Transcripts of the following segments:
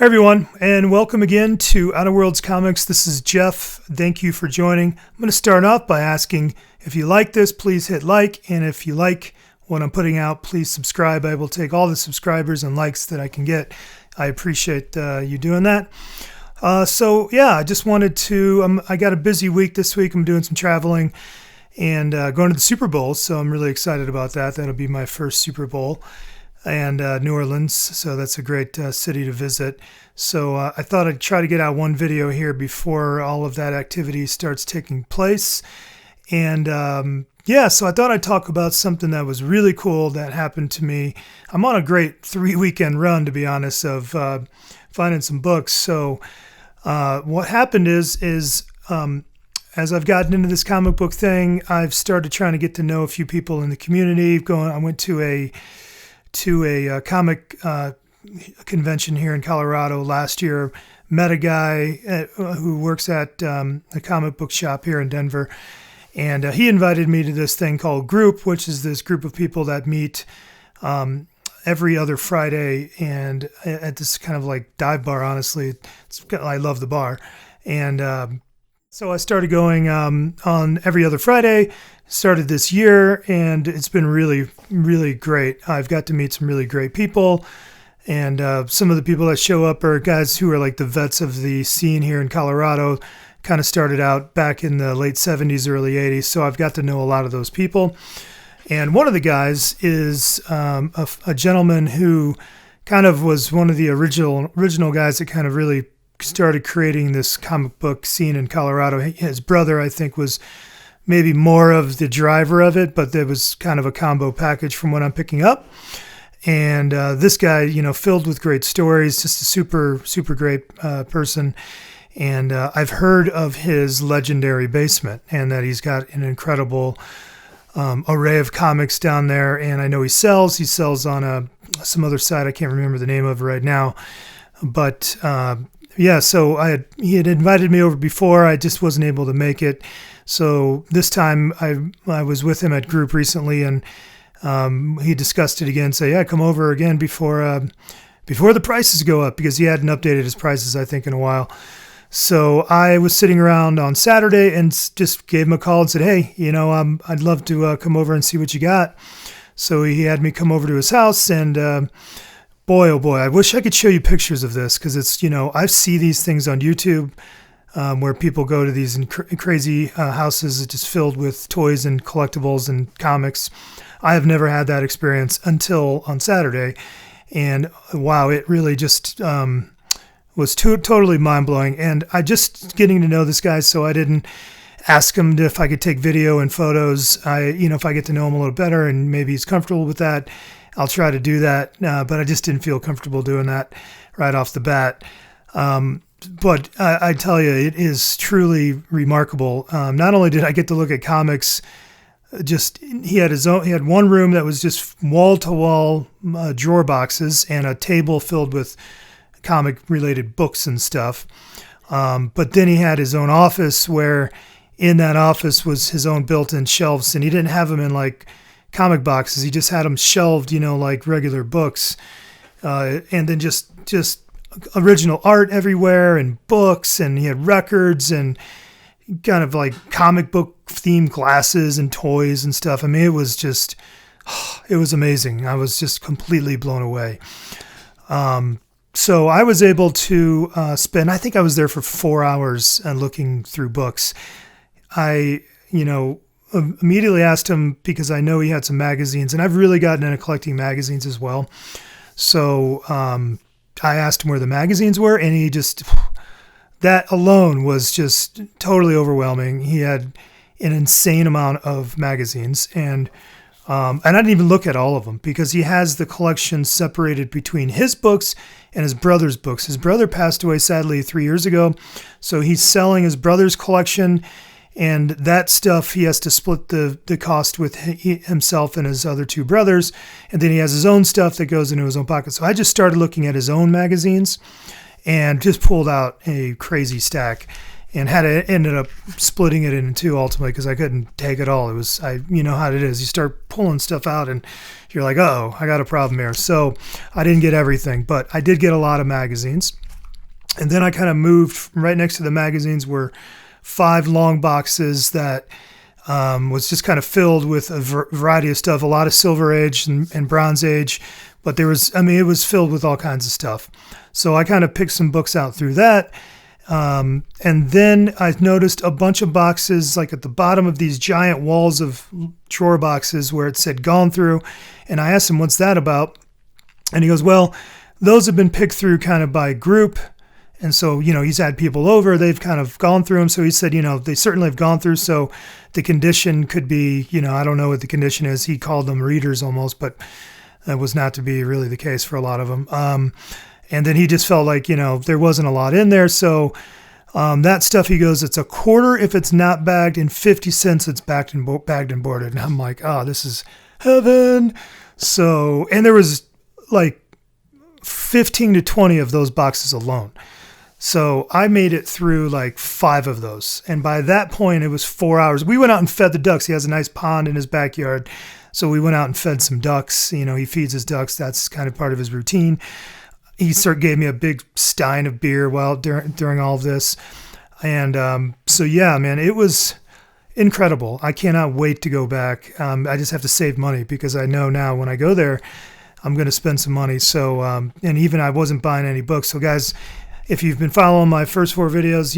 Hey everyone, and welcome again to Outer Worlds Comics. This is Jeff. Thank you for joining. I'm going to start off by asking if you like this, please hit like, and if you like what I'm putting out, please subscribe. I will take all the subscribers and likes that I can get. I appreciate you doing that. I just wanted to, I got a busy week this week. I'm doing some traveling and going to the Super Bowl, so I'm really excited about that. That'll be my first Super Bowl. And New Orleans, so that's a great city to visit. So I thought I'd try to get out one video here before all of that activity starts taking place. And so I thought I'd talk about something that was really cool that happened to me. I'm on a great 3-weekend run, to be honest, of finding some books. So what happened is as I've gotten into this comic book thing, I've started trying to get to know a few people in the community. I went to a comic convention here in Colorado last year, met a guy who works at a comic book shop here in Denver, and he invited me to this thing called Group, which is this group of people that meet every other Friday, and at this kind of like dive bar, honestly. I love the bar. And so I started going on every other Friday, started this year, and it's been really, really great. I've got to meet some really great people, and some of the people that show up are guys who are like the vets of the scene here in Colorado, kind of started out back in the late 70s, early 80s, so I've got to know a lot of those people. And one of the guys is a gentleman who kind of was one of the original guys that kind of really started creating this comic book scene in Colorado. His brother, I think, was maybe more of the driver of it, but there was kind of a combo package from what I'm picking up. And this guy, filled with great stories, just a super, super great person. And I've heard of his legendary basement and that he's got an incredible array of comics down there. And I know he sells on some other site I can't remember the name of right now. But so he had invited me over before. I just wasn't able to make it. So this time I was with him at Group recently, and he discussed it again. Say, yeah, come over again before the prices go up, because he hadn't updated his prices, I think, in a while. So I was sitting around on Saturday and just gave him a call and said, hey, I'd love to come over and see what you got. So he had me come over to his house, and boy, oh boy, I wish I could show you pictures of this, because it's, I see these things on YouTube where people go to these crazy houses just filled with toys and collectibles and comics. I have never had that experience until on Saturday. And wow, it really just was totally mind-blowing. And I just getting to know this guy, so I didn't ask him if I could take video and photos. If I get to know him a little better and maybe he's comfortable with that, I'll try to do that, but I just didn't feel comfortable doing that right off the bat. But I tell you, it is truly remarkable. Not only did I get to look at comics, he had one room that was just wall-to-wall drawer boxes and a table filled with comic-related books and stuff. But then he had his own office, where in that office was his own built-in shelves, and he didn't have them in like comic boxes. He just had them shelved, like regular books, and then just original art everywhere and books, and he had records and kind of like comic book themed glasses and toys and stuff. I mean, it was amazing. I was just completely blown away. So I was able to spend, I think I was there for 4 hours looking through books. I immediately asked him, because I know he had some magazines, and I've really gotten into collecting magazines as well. So I asked him where the magazines were, and that alone was just totally overwhelming. He had an insane amount of magazines, and I didn't even look at all of them, because he has the collection separated between his books and his brother's books. His brother passed away, sadly, 3 years ago, so he's selling his brother's collection. And that stuff, he has to split the cost with himself and his other two brothers. And then he has his own stuff that goes into his own pocket. So I just started looking at his own magazines and just pulled out a crazy stack, and ended up splitting it into two ultimately, because I couldn't take it all. It was, you know how it is. You start pulling stuff out and you're like, oh, I got a problem here. So I didn't get everything, but I did get a lot of magazines. And then I kind of moved right next to the magazines were 5 long boxes that was just kind of filled with a variety of stuff, a lot of Silver Age and Bronze Age, but it was filled with all kinds of stuff. So I kind of picked some books out through that. And then I noticed a bunch of boxes like at the bottom of these giant walls of drawer boxes where it said gone through. And I asked him, what's that about? And he goes, well, those have been picked through kind of by group. And so, he's had people over, they've kind of gone through them. So he said, they certainly have gone through. So the condition could be, I don't know what the condition is. He called them readers almost, but that was not to be really the case for a lot of them. And then he just felt like, there wasn't a lot in there. So that stuff, he goes, it's $0.25 if it's not bagged, and 50 cents it's bagged and boarded. And I'm like, oh, this is heaven. So, and there was like 15 to 20 of those boxes alone. So I made it through like 5 of those. And by that point, it was 4 hours. We went out and fed the ducks. He has a nice pond in his backyard. So we went out and fed some ducks. He feeds his ducks. That's kind of part of his routine. He gave me a big stein of beer during all of this. And so, yeah, man, it was incredible. I cannot wait to go back. I just have to save money because I know now when I go there, I'm going to spend some money. So, and even I wasn't buying any books. So guys, if you've been following my first 4 videos,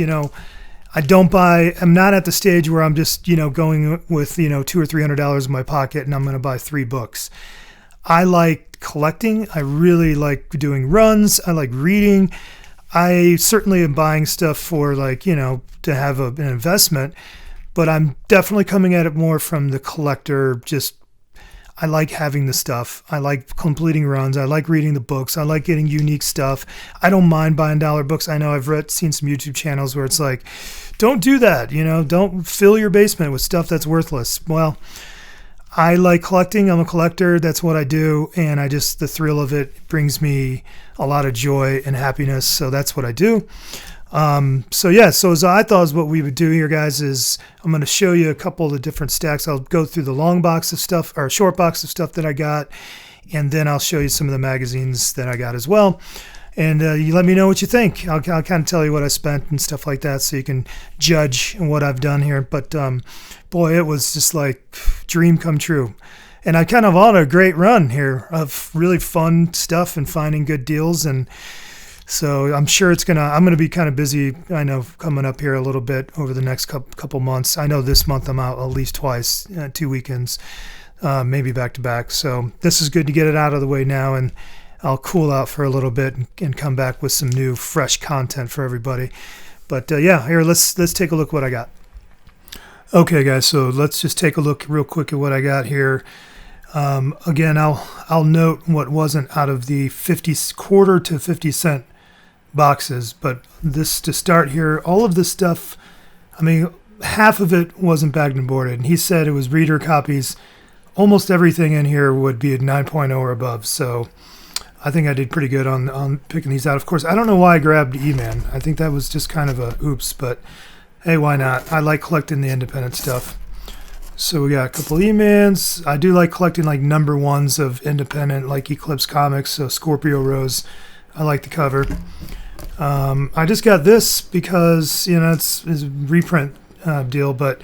I'm not at the stage where I'm just, going with, $200 or $300 in my pocket and I'm going to buy 3 books. I like collecting. I really like doing runs. I like reading. I certainly am buying stuff for to have an investment, but I'm definitely coming at it more from the collector. I like having the stuff. I like completing runs. I like reading the books. I like getting unique stuff. I don't mind buying dollar books. I know I've seen some YouTube channels where it's like, don't do that. Don't fill your basement with stuff that's worthless. Well, I like collecting. I'm a collector. That's what I do. And the thrill of it brings me a lot of joy and happiness. So that's what I do. So as I thought what we would do here, guys, is I'm going to show you a couple of the different stacks. I'll go through the long box of stuff or short box of stuff that I got. And then I'll show you some of the magazines that I got as well. And you let me know what you think. I'll kind of tell you what I spent and stuff like that so you can judge what I've done here. But boy, it was just like dream come true. And I kind of on a great run here of really fun stuff and finding good deals. And so I'm sure I'm going to be kind of busy, I know, coming up here a little bit over the next couple months. I know this month I'm out at least twice, 2 weekends, maybe back to back. So this is good to get it out of the way now, and I'll cool out for a little bit and come back with some new, fresh content for everybody. But here, let's take a look what I got. Okay, guys, so let's just take a look real quick at what I got here. Again, I'll note what wasn't out of the quarter to 50 cent boxes, but this to start here, all of this stuff, half of it wasn't bagged and boarded. And he said it was reader copies. Almost everything in here would be at 9.0 or above. So I think I did pretty good on picking these out. Of course, I don't know why I grabbed E-Man. I think that was just kind of a oops, but hey, why not? I like collecting the independent stuff. So we got a couple E-Mans. I do like collecting like number 1s of independent, like Eclipse Comics. So Scorpio Rose, I like the cover. I just got this because, it's a reprint deal, but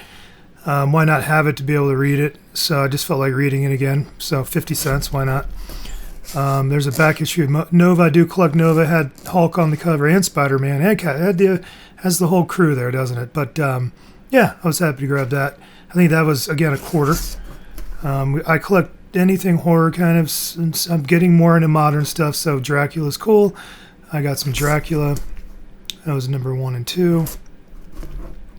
why not have it to be able to read it? So I just felt like reading it again. So 50 cents, why not? There's a back issue of Nova. I do collect Nova. It had Hulk on the cover and Spider-Man and Cat. Has the whole crew there, doesn't it? But I was happy to grab that. I think that was, again, $0.25. I collect anything horror kind of. Since I'm getting more into modern stuff, so Dracula's cool. I got some Dracula. That was number 1 and 2.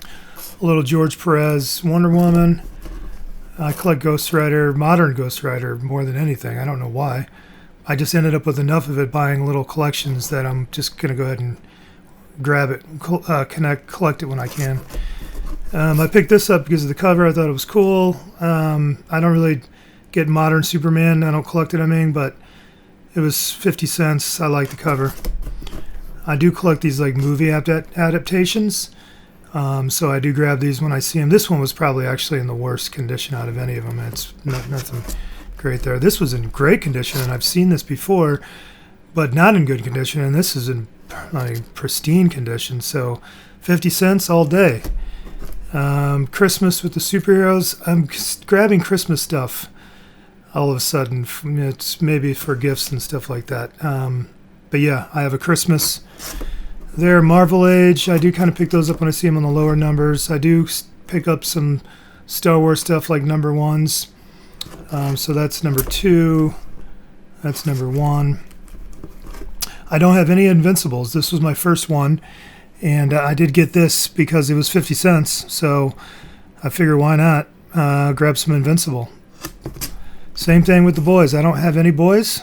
A little George Perez, Wonder Woman. I collect Ghost Rider, modern Ghost Rider, more than anything. I don't know why. I just ended up with enough of it buying little collections that I'm just going to go ahead and grab it, collect it when I can. I picked this up because of the cover. I thought it was cool. I don't really get modern Superman. I don't collect it, but it was 50 cents. I like the cover. I do collect these like movie adaptations. So I do grab these when I see them. This one was probably actually in the worst condition out of any of them. It's nothing great there. This was in great condition, and I've seen this before, but not in good condition. And this is in like pristine condition. So 50 cents all day. Christmas with the superheroes. I'm grabbing Christmas stuff all of a sudden. It's maybe for gifts and stuff like that. But yeah, I have a Christmas there. Marvel Age, I do kind of pick those up when I see them on the lower numbers. I do pick up some Star Wars stuff like number ones. So that's number 2. That's number 1. I don't have any Invincibles. This was my first one. And I did get this because it was 50 cents. So I figure why not grab some Invincible. Same thing with the boys. I don't have any boys.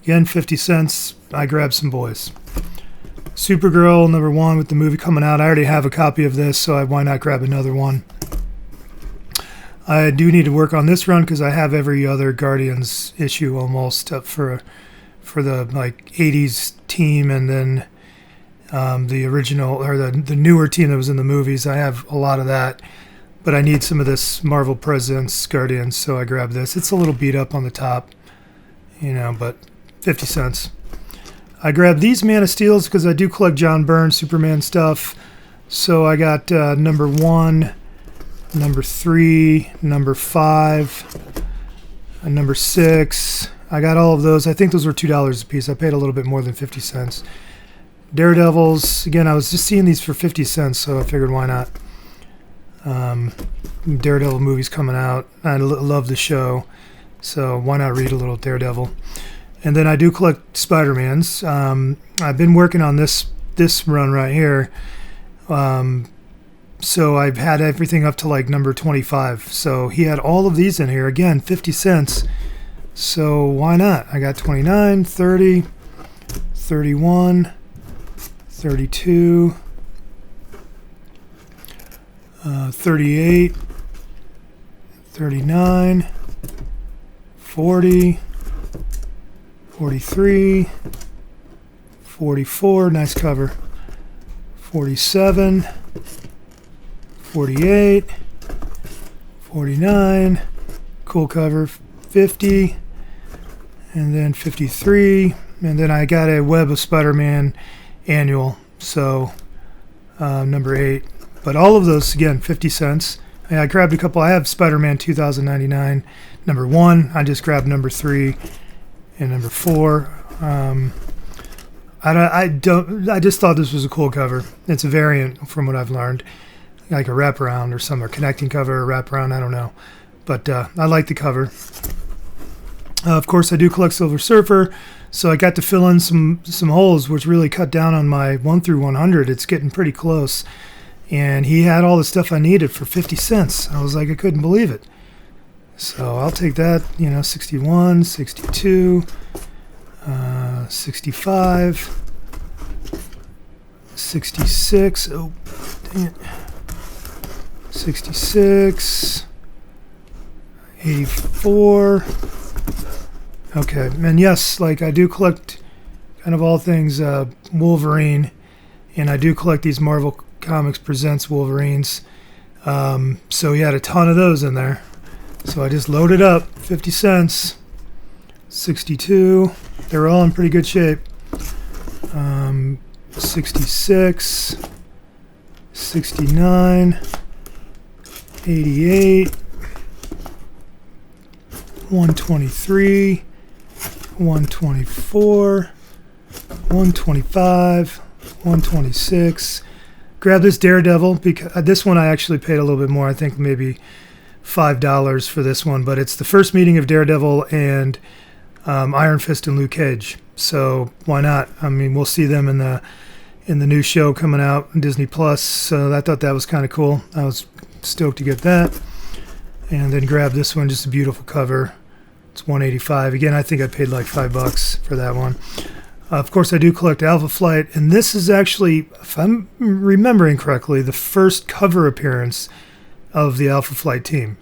Again, 50 cents. I grabbed some boys. Supergirl, number 1 with the movie coming out. I already have a copy of this, so why not grab another one? I do need to work on this run because I have every other Guardians issue almost up for the like 80s team, and then the original or the newer team that was in the movies. I have a lot of that, but I need some of this Marvel Presents Guardians, so I grabbed this. It's a little beat up on the top, but 50 cents. I grabbed these Man of Steels because I do collect John Byrne Superman stuff. So I got number 1, number 3, number 5, and number 6. I got all of those. I think those were $2 a piece. I paid a little bit more than 50 cents. Daredevils, again, I was just seeing these for 50 cents, so I figured why not. Daredevil movie's coming out. I love the show, so why not read a little Daredevil? And then I do collect Spider-Mans. I've been working on this run right here. So I've had everything up to like number 25. So he had all of these in here. Again, 50 cents. So why not? I got 29, 30, 31, 32, 38, 39, 40, 43, 44, nice cover, 47, 48, 49, cool cover, 50, and then 53, and then I got a Web of Spider-Man annual, so number 8. But all of those, again, 50 cents. I grabbed a couple. I have Spider-Man 2099, number 1. I just grabbed number 3 and number 4. I just thought this was a cool cover. It's a variant from what I've learned, like a wraparound or some connecting cover or wraparound. I don't know, but I like the cover. Of course, I do collect Silver Surfer, so I got to fill in some holes, which really cut down on my 1 through 100. It's getting pretty close. And he had all the stuff I needed for 50 cents. I was like, I couldn't believe it. So I'll take that, 61, 62, 65, 66, oh, dang it, 66, 84. Okay, and yes, like I do collect kind of all things Wolverine, and I do collect these Marvel Comics Presents Wolverines. So he had a ton of those in there. So I just loaded up, 50 cents, 62. They were all in pretty good shape. 66, 69, 88, 123, 124, 125, 126. Grab this Daredevil, because this one I actually paid a little bit more. I think maybe $5 for this one, but it's the first meeting of Daredevil and Iron Fist and Luke Cage. So why not? I mean, we'll see them in the new show coming out on Disney Plus. So I thought that was kind of cool. I was stoked to get that. And then grab this one, just a beautiful cover. It's $185. Again, I think I paid like $5 for that one. Of course, I do collect Alpha Flight, and this is actually, if I'm remembering correctly, the first cover appearance of the Alpha Flight team.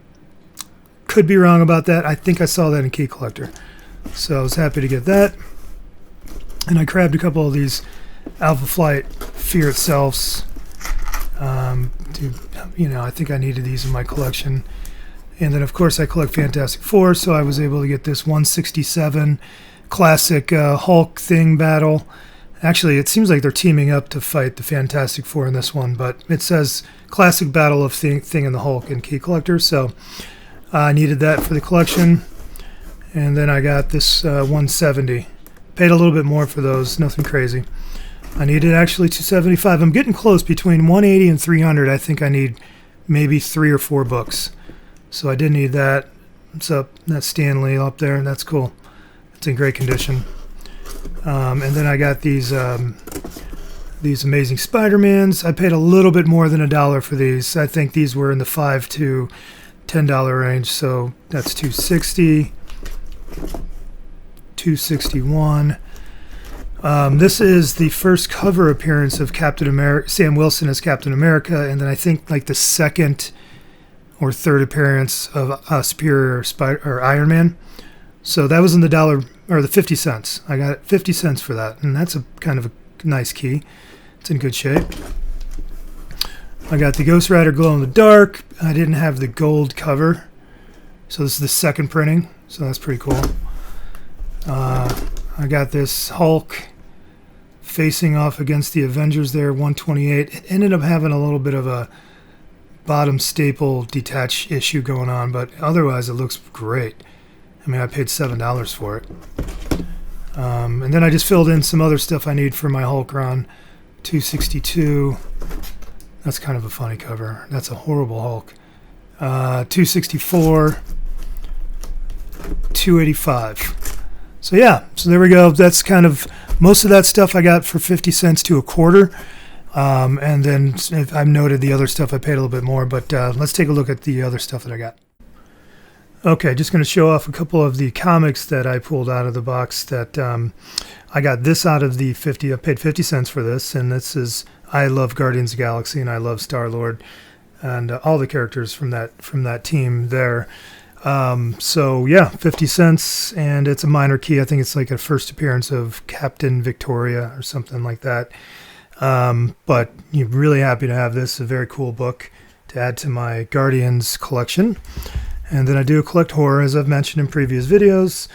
Could be wrong about that. I think I saw that in Key Collector. So I was happy to get that. And I grabbed a couple of these Alpha Flight Fear Itselfs. I think I needed these in my collection. And then, of course, I collect Fantastic Four, so I was able to get this 167 classic Hulk thing battle. Actually, it seems like they're teaming up to fight the Fantastic Four in this one, but it says Classic Battle of Thing and the Hulk and Key Collector, so I needed that for the collection. And then I got this 170. Paid a little bit more for those, nothing crazy. I needed actually 275. I'm getting close between 180 and 300. I think I need maybe 3 or 4 books. So I did need that. So that's Stan Lee up there, and that's cool. It's in great condition. And then I got these Amazing Spider-Mans. I paid a little bit more than $1 for these. I think these were in the $5 to $10 range. So that's $260, $261. This is the first cover appearance of Captain America, Sam Wilson as Captain America, and then I think like the second or third appearance of Superior or Iron Man. So that was in the dollar or the 50 cents. I got 50 cents for that, and that's a kind of a nice key. It's in good shape. I got the Ghost Rider Glow in the Dark. I didn't have the gold cover, so this is the second printing, so that's pretty cool. I got this Hulk facing off against the Avengers there, 128. It ended up having a little bit of a bottom staple detach issue going on, but otherwise it looks great. I mean, I paid $7 for it. And then I just filled in some other stuff I need for my Hulk run. 262. That's kind of a funny cover. That's a horrible Hulk. 264. 285. So yeah, so there we go. That's kind of most of that stuff I got for 50 cents to a quarter. And then I've noted the other stuff I paid a little bit more, but let's take a look at the other stuff that I got. Okay, just going to show off a couple of the comics that I pulled out of the box that I got this out of the 50. I paid 50 cents for this, and this is I love Guardians of the Galaxy, and I love Star-Lord, and all the characters from that team there. So yeah, 50 cents, and it's a minor key. I think it's like a first appearance of Captain Victoria or something like that. But you're really happy to have this. A very cool book to add to my Guardians collection. And then I do collect horror, as I've mentioned in previous videos.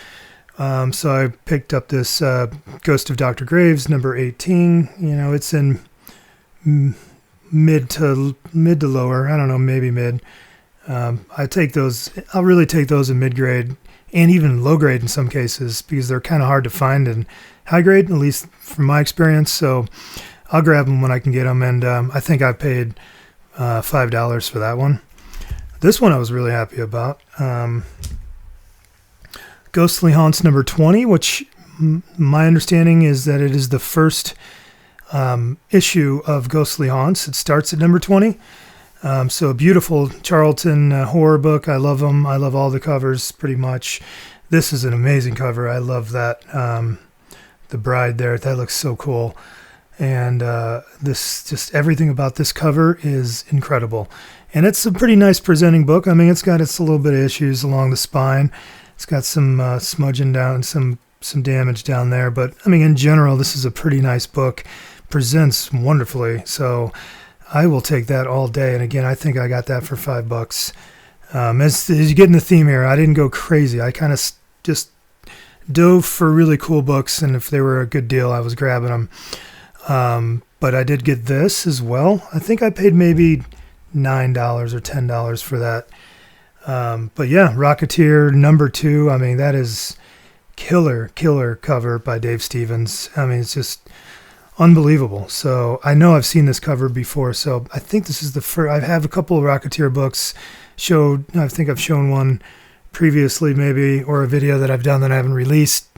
So I picked up this Ghost of Dr. Graves, number 18. You know, it's in mid to lower. I don't know, maybe mid. I take those. I'll really take those in mid grade and even low grade in some cases because they're kind of hard to find in high grade, at least from my experience. So I'll grab them when I can get them. And I think I paid $5 for that one. This one I was really happy about. Ghostly Haunts number 20, which my understanding is that it is the first issue of Ghostly Haunts. It starts at number 20. So a beautiful Charlton horror book. I love them. I love all the covers pretty much. This is an amazing cover. I love that. The bride there, that looks so cool. And just everything about this cover is incredible. And it's a pretty nice presenting book. I mean, it's got its a little bit of issues along the spine. It's got some smudging down, some damage down there. But I mean, in general, this is a pretty nice book. Presents wonderfully. So I will take that all day. And again, I think I got that for $5. As you get in the theme here, I didn't go crazy. I kind of just dove for really cool books. And if they were a good deal, I was grabbing them. But I did get this as well. I think I paid maybe $9 or $10 for that. But yeah, Rocketeer number 2. I mean, that is killer cover by Dave Stevens. I mean, it's just unbelievable. So I know I've seen this cover before. So I think this is the first. I have a couple of Rocketeer books I think I've shown one previously maybe, or a video that I've done that I haven't released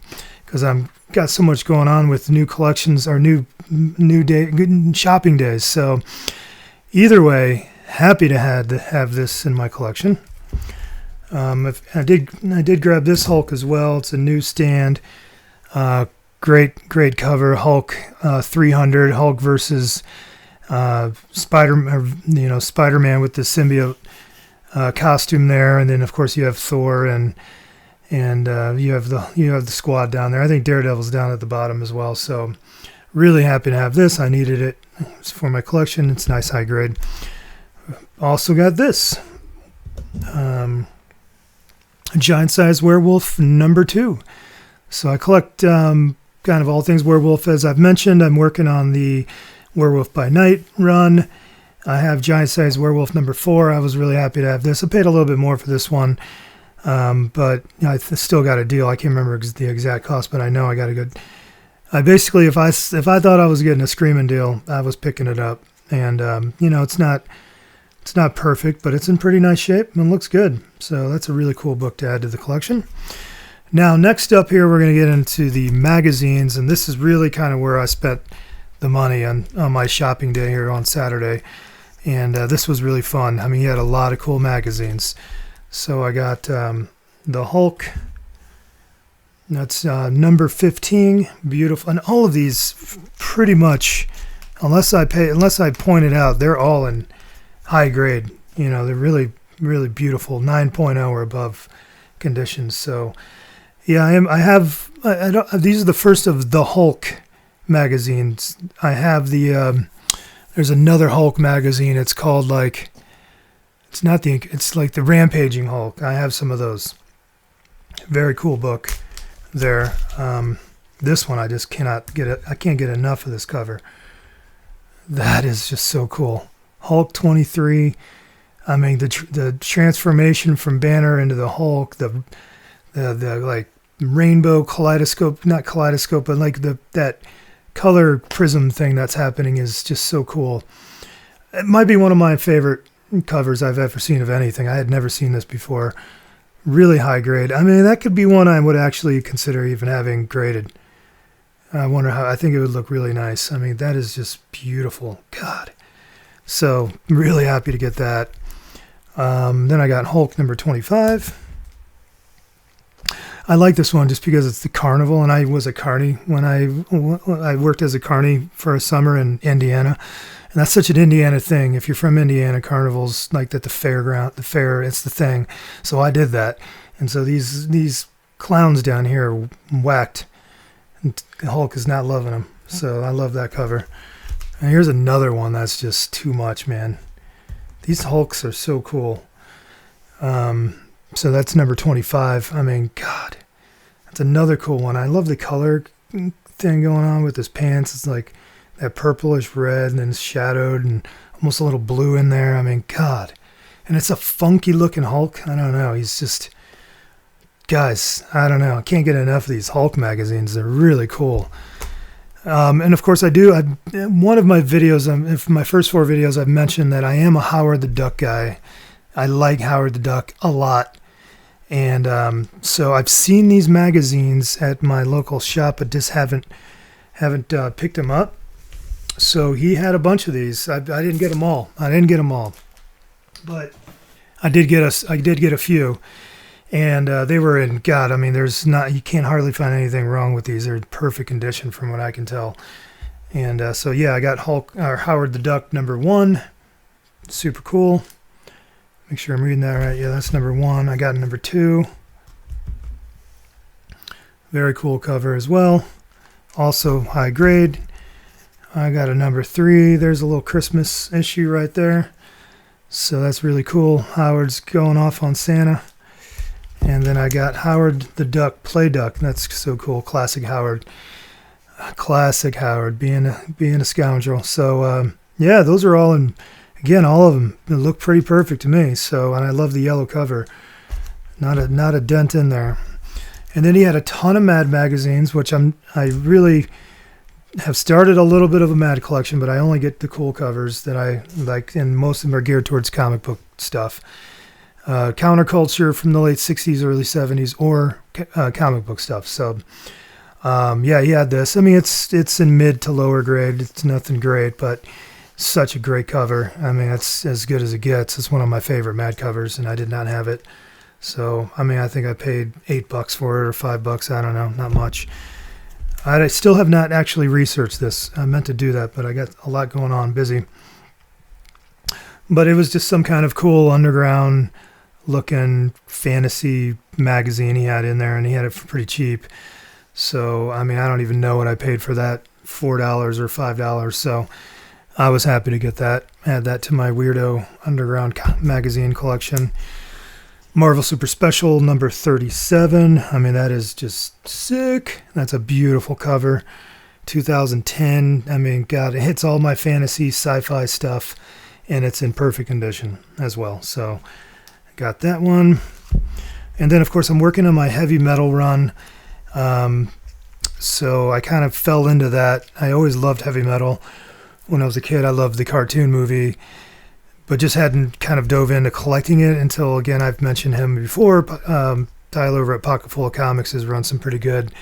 because I'm got so much going on with new collections or new day shopping days. So either way, happy to have this in my collection. I did grab this Hulk as well. It's a newsstand. Great cover. Hulk 300. Hulk versus Spider-Man with the symbiote costume there, and then of course you have Thor and you have the squad down there. I think Daredevil's down at the bottom as well. So really happy to have this. I needed it. It's for my collection. It's nice high grade. Also got this. Giant Size Werewolf number 2. So I collect kind of all things werewolf. As I've mentioned, I'm working on the Werewolf by Night run. I have Giant Size Werewolf number 4. I was really happy to have this. I paid a little bit more for this one, but I still got a deal. I can't remember the exact cost, but I know I got a good. I basically, if I thought I was getting a screaming deal, I was picking it up. And it's not perfect, but it's in pretty nice shape and looks good. So that's a really cool book to add to the collection. Now, next up here, we're going to get into the magazines, and this is really kind of where I spent the money on my shopping day here on Saturday. And this was really fun. I mean, he had a lot of cool magazines. So I got the Hulk. That's number 15, beautiful. And all of these pretty much, unless I point it out, they're all in high grade. They're really, really beautiful, 9.0 or above conditions. So, yeah, I don't. These are the first of the Hulk magazines. I have there's another Hulk magazine. It's called it's like the Rampaging Hulk. I have some of those. Very cool book there. This one I just cannot get it. I can't get enough of this cover. That is just so cool. Hulk 23. I mean, the transformation from Banner into the Hulk, the like rainbow kaleidoscope, not kaleidoscope, but like that color prism thing that's happening is just so cool. It might be one of my favorite covers I've ever seen of anything. I had never seen this before. Really high grade. I mean, that could be one I would actually consider even having graded. I wonder I think it would look really nice. I mean, that is just beautiful. God. So, really happy to get that. Then I got Hulk number 25. I like this one just because it's the carnival, and I was a carny when I worked as a carny for a summer in Indiana. And that's such an Indiana thing. If you're from Indiana, carnivals like at the fair, it's the thing. So I did that. And so these clowns down here are whacked. And Hulk is not loving them. So I love that cover. And here's another one that's just too much, man. These Hulks are so cool. So that's number 25. I mean, God, that's another cool one. I love the color thing going on with his pants. It's like that purplish red and then shadowed and almost a little blue in there. I mean, God. And it's a funky looking Hulk. I don't know. He's just, guys, I don't know. I can't get enough of these Hulk magazines. They're really cool. And of course one of my videos, my first 4 videos, I've mentioned that I am a Howard the Duck guy. I like Howard the Duck a lot. And so I've seen these magazines at my local shop, but just haven't picked them up. So he had a bunch of these. I didn't get them all. But I did get a few. And they were in, God, I mean, you can't hardly find anything wrong with these. They're in perfect condition from what I can tell. And so, yeah, I got Howard the Duck number 1. Super cool. Make sure I'm reading that right. Yeah, that's number 1. I got number 2. Very cool cover as well. Also high grade. I got a number 3. There's a little Christmas issue right there. So that's really cool. Howard's going off on Santa. And then I got Howard the Duck, Play Duck. That's so cool. Classic Howard. Being a scoundrel. So, yeah, those are all in, again, all of them look pretty perfect to me. So, and I love the yellow cover. Not a dent in there. And then he had a ton of Mad magazines, which I really have started a little bit of a Mad collection, but I only get the cool covers that I like, and most of them are geared towards comic book stuff. Counterculture from the late 60s, early 70s, or comic book stuff. So, yeah, he had this. I mean, it's in mid to lower grade. It's nothing great, but such a great cover. I mean, it's as good as it gets. It's one of my favorite Mad covers, and I did not have it. So, I mean, I think I paid $8 for it or $5. I don't know, not much. I still have not actually researched this. I meant to do that, but I got a lot going on, busy. But it was just some kind of cool underground looking fantasy magazine he had in there, and he had it for pretty cheap. So, I mean, I don't even know what I paid for that, $4 or $5. So I was happy to get that, add that to my weirdo underground magazine collection. Marvel Super Special number 37. I mean, that is just sick. That's a beautiful cover. 2010. I mean, God, it hits all my fantasy sci-fi stuff, and it's in perfect condition as well. So, got that one. And then, of course, I'm working on my heavy metal run. So I kind of fell into that. I always loved heavy metal. When I was a kid, I loved the cartoon movie, but just hadn't kind of dove into collecting it until, again, I've mentioned him before. Tyler over at Pocket Full of Comics has run some pretty good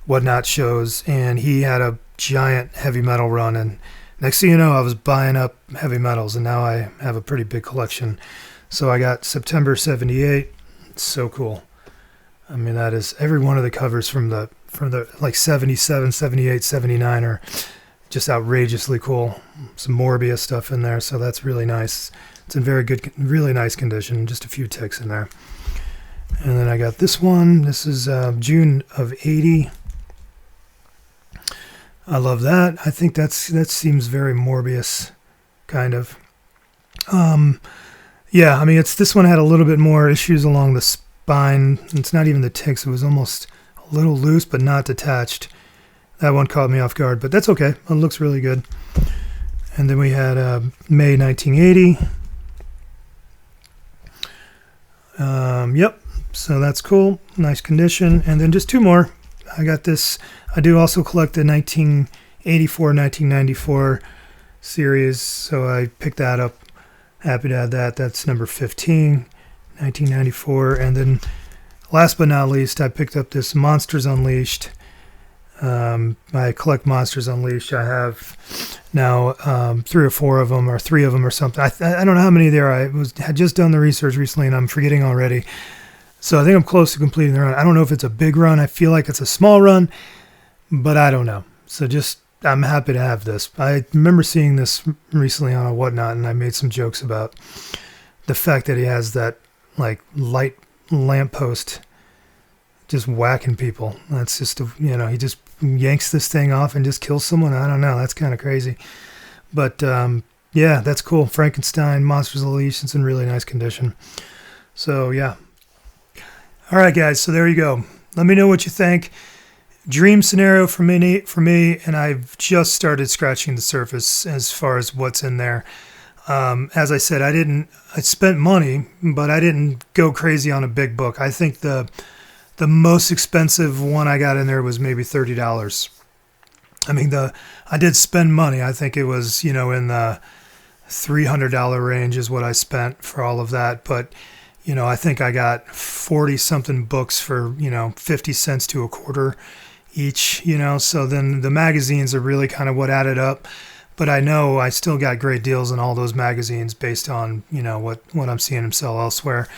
Whatnot shows, and he had a giant heavy metal run. And next thing you know, I was buying up heavy metals, and now I have a pretty big collection. So I got September 78. It's so cool. I mean, that is every one of the covers from the like 77, 78, 79 are just outrageously cool. Some Morbius stuff in there, so that's really nice. It's in very good, really nice condition. Just a few ticks in there. And then I got this one. This is June of 80. I love that. I think that seems very Morbius, kind of. Yeah, I mean, this one had a little bit more issues along the spine. It's not even the ticks. It was almost a little loose, but not detached. That one caught me off guard, but that's okay. It looks really good. And then we had May 1980. Yep, so that's cool. Nice condition. And then just two more. I got this. I do also collect the 1984, 1994 series, so I picked that up. Happy to add that. That's number 15, 1994. And then last but not least, I picked up this Monsters Unleashed. I collect Monsters Unleashed. I have now 3 or 4 of them, or 3 of them or something. I don't know how many there are. I had just done the research recently, and I'm forgetting already. So I think I'm close to completing the run. I don't know if it's a big run. I feel like it's a small run, but I don't know. So I'm happy to have this. I remember seeing this recently on a Whatnot, and I made some jokes about the fact that he has that like light lamppost just whacking people. That's just, he just yanks this thing off and just kills someone. I don't know. That's kind of crazy. But yeah, that's cool. Frankenstein, Monsters Unleashed, it's in really nice condition. So yeah. All right, guys. So there you go. Let me know what you think. Dream scenario for me, and I've just started scratching the surface as far as what's in there. As I said, I spent money, but I didn't go crazy on a big book. I think the most expensive one I got in there was maybe $30. I mean, I did spend money. I think it was, in the $300 range is what I spent for all of that. But, I think I got 40 something books for, 50 cents to a quarter each, so then the magazines are really kind of what added up. But I know I still got great deals in all those magazines based on, what I'm seeing them sell elsewhere.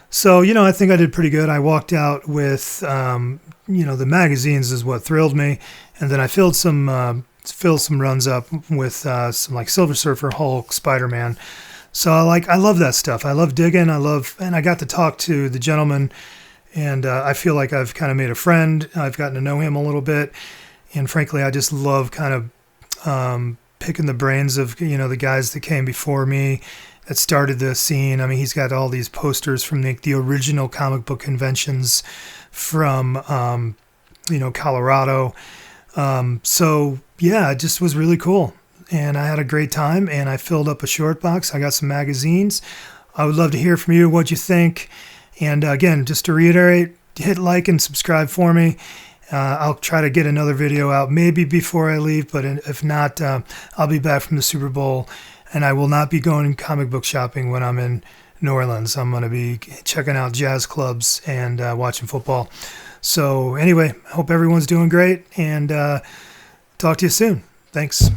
So, I think I did pretty good. I walked out with, the magazines is what thrilled me. And then I filled some runs up with some like Silver Surfer, Hulk, Spider-Man. So I love that stuff. I love digging. And I got to talk to the gentleman, and I feel like I've kind of made a friend. I've gotten to know him a little bit. And frankly, I just love kind of picking the brains of, the guys that came before me that started the scene. I mean, he's got all these posters from the original comic book conventions from, Colorado. So, yeah, it just was really cool. And I had a great time, and I filled up a short box. I got some magazines. I would love to hear from you, what you think. And again, just to reiterate, hit like and subscribe for me. I'll try to get another video out maybe before I leave, but if not, I'll be back from the Super Bowl, and I will not be going comic book shopping when I'm in New Orleans. I'm going to be checking out jazz clubs and watching football. So anyway, I hope everyone's doing great, and talk to you soon. Thanks.